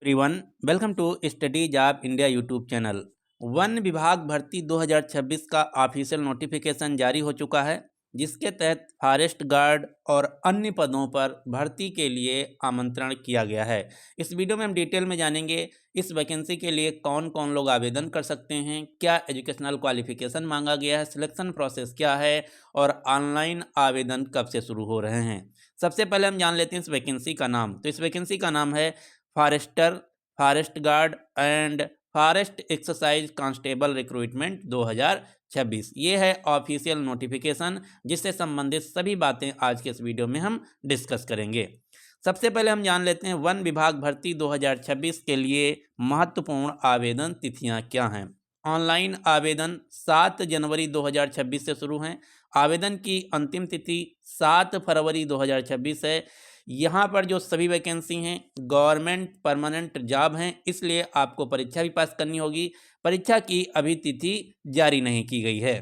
Everyone, welcome to study job India YouTube channel. वन विभाग भर्ती 2026 का ऑफिशियल नोटिफिकेशन जारी हो चुका है, जिसके तहत फॉरेस्ट गार्ड और अन्य पदों पर भर्ती के लिए आमंत्रण किया गया है। इस वीडियो में हम डिटेल में जानेंगे इस वैकेंसी के लिए कौन कौन लोग आवेदन कर सकते हैं, क्या एजुकेशनल क्वालिफिकेशन मांगा गया है, सिलेक्शन प्रोसेस क्या है और ऑनलाइन आवेदन कब से शुरू हो रहे हैं। सबसे पहले हम जान लेते हैं इस वैकेंसी का नाम। तो इस वैकेंसी का नाम है forester, forest guard and forest exercise constable recruitment 2026। ये है ऑफिशियल नोटिफिकेशन, जिससे संबंधित सभी बातें आज के इस वीडियो में हम डिस्कस करेंगे। सबसे पहले हम जान लेते हैं वन विभाग भर्ती 2026 के लिए महत्वपूर्ण आवेदन तिथियां क्या हैं। ऑनलाइन आवेदन 7 जनवरी 2026 से शुरू हैं। आवेदन की अंतिम तिथि 7 फरवरी 2026 है। यहाँ पर जो सभी वैकेंसी हैं गवर्नमेंट परमानेंट जॉब हैं, इसलिए आपको परीक्षा भी पास करनी होगी। परीक्षा की अभी तिथि जारी नहीं की गई है।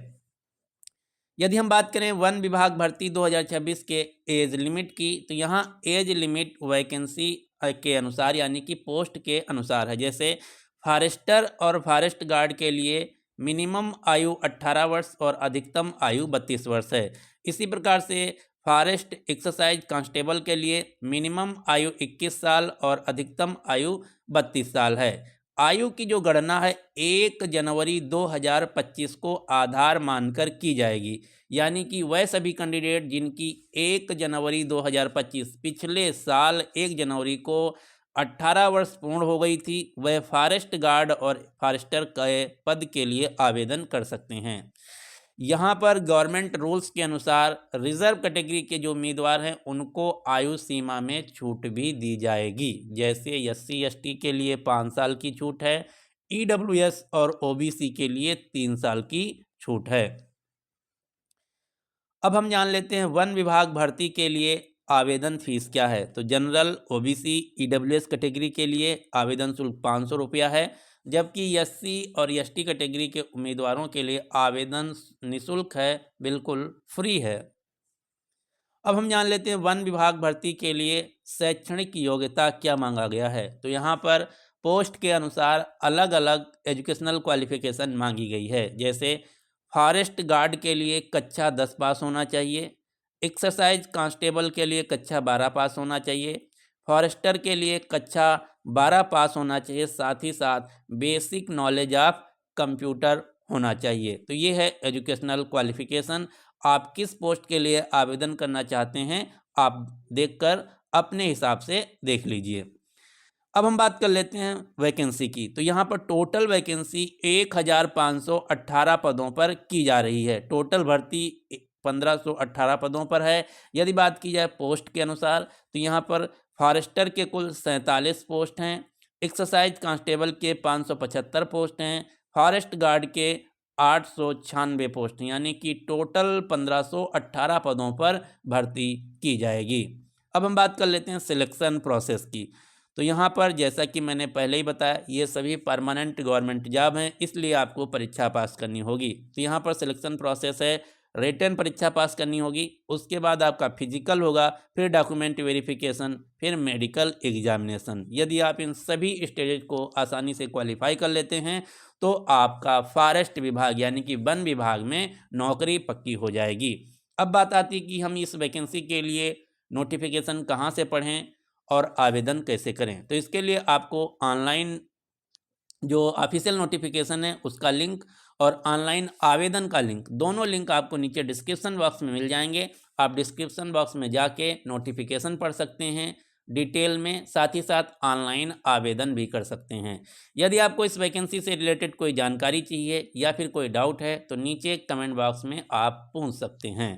यदि हम बात करें वन विभाग भर्ती 2026 के एज लिमिट की, तो यहाँ एज लिमिट वैकेंसी के अनुसार यानी कि पोस्ट के अनुसार है। जैसे फॉरेस्टर और फॉरेस्ट गार्ड के लिए मिनिमम आयु 18 वर्ष और अधिकतम आयु 32 वर्ष है। इसी प्रकार से फॉरेस्ट एक्सरसाइज कांस्टेबल के लिए मिनिमम आयु 21 साल और अधिकतम आयु 32 साल है। आयु की जो गणना है 1 जनवरी 2025 को आधार मानकर की जाएगी, यानी कि वह सभी कैंडिडेट जिनकी 1 जनवरी 2025 पिछले साल 1 जनवरी को 18 वर्ष पूर्ण हो गई थी, वह फॉरेस्ट गार्ड और फॉरेस्टर के पद के लिए आवेदन कर सकते हैं। यहाँ पर गवर्नमेंट रूल्स के अनुसार रिजर्व कैटेगरी के जो उम्मीदवार हैं उनको आयु सीमा में छूट भी दी जाएगी। जैसे SC ST के लिए 5 साल की छूट है, EWS और OBC के लिए 3 साल की छूट है। अब हम जान लेते हैं वन विभाग भर्ती के लिए आवेदन फीस क्या है। तो जनरल, OBC, EWS कैटेगरी के लिए आवेदन शुल्क 500 रुपया है, जबकि SC और ST कैटेगरी के उम्मीदवारों के लिए आवेदन निःशुल्क है, बिल्कुल फ्री है। अब हम जान लेते हैं वन विभाग भर्ती के लिए शैक्षणिक योग्यता क्या मांगा गया है। तो यहाँ पर पोस्ट के अनुसार अलग अलग एजुकेशनल क्वालिफिकेशन मांगी गई है। जैसे फॉरेस्ट गार्ड के लिए कक्षा 10 पास होना चाहिए, एक्सरसाइज कांस्टेबल के लिए कक्षा 12 पास होना चाहिए, फॉरेस्टर के लिए कक्षा 12 पास होना चाहिए, साथ ही साथ बेसिक नॉलेज ऑफ कंप्यूटर होना चाहिए। तो ये है एजुकेशनल क्वालिफिकेशन। आप किस पोस्ट के लिए आवेदन करना चाहते हैं आप देखकर अपने हिसाब से देख लीजिए। अब हम बात कर लेते हैं वैकेंसी की। तो यहाँ पर टोटल वैकेंसी 1518 पदों पर की जा रही है। टोटल भर्ती 1518 पदों पर है। यदि बात की जाए पोस्ट के अनुसार, तो यहाँ पर फॉरेस्टर के कुल 47 पोस्ट हैं, एक्सरसाइज कांस्टेबल के 575 पोस्ट हैं, फॉरेस्ट गार्ड के 896 पोस्ट, यानी कि टोटल 1518 पदों पर भर्ती की जाएगी। अब हम बात कर लेते हैं सिलेक्शन प्रोसेस की। तो यहाँ पर जैसा कि मैंने पहले ही बताया, ये सभी परमानेंट गवर्नमेंट जॉब हैं, इसलिए आपको परीक्षा पास करनी होगी। तो यहाँ पर सिलेक्शन प्रोसेस है, रिटन परीक्षा पास करनी होगी, उसके बाद आपका फिजिकल होगा, फिर डॉक्यूमेंट वेरिफिकेशन, फिर मेडिकल एग्जामिनेशन। यदि आप इन सभी स्टेजेज को आसानी से क्वालिफाई कर लेते हैं तो आपका फॉरेस्ट विभाग यानी कि वन विभाग में नौकरी पक्की हो जाएगी। अब बात आती है कि हम इस वैकेंसी के लिए नोटिफिकेशन कहाँ से पढ़ें और आवेदन कैसे करें। तो इसके लिए आपको ऑनलाइन जो ऑफिशियल नोटिफिकेशन है उसका लिंक और ऑनलाइन आवेदन का लिंक, दोनों लिंक आपको नीचे डिस्क्रिप्शन बॉक्स में मिल जाएंगे। आप डिस्क्रिप्शन बॉक्स में जाके नोटिफिकेशन पढ़ सकते हैं डिटेल में, साथ ही साथ ऑनलाइन आवेदन भी कर सकते हैं। यदि आपको इस वैकेंसी से रिलेटेड कोई जानकारी चाहिए या फिर कोई डाउट है तो नीचे कमेंट बॉक्स में आप पूछ सकते हैं।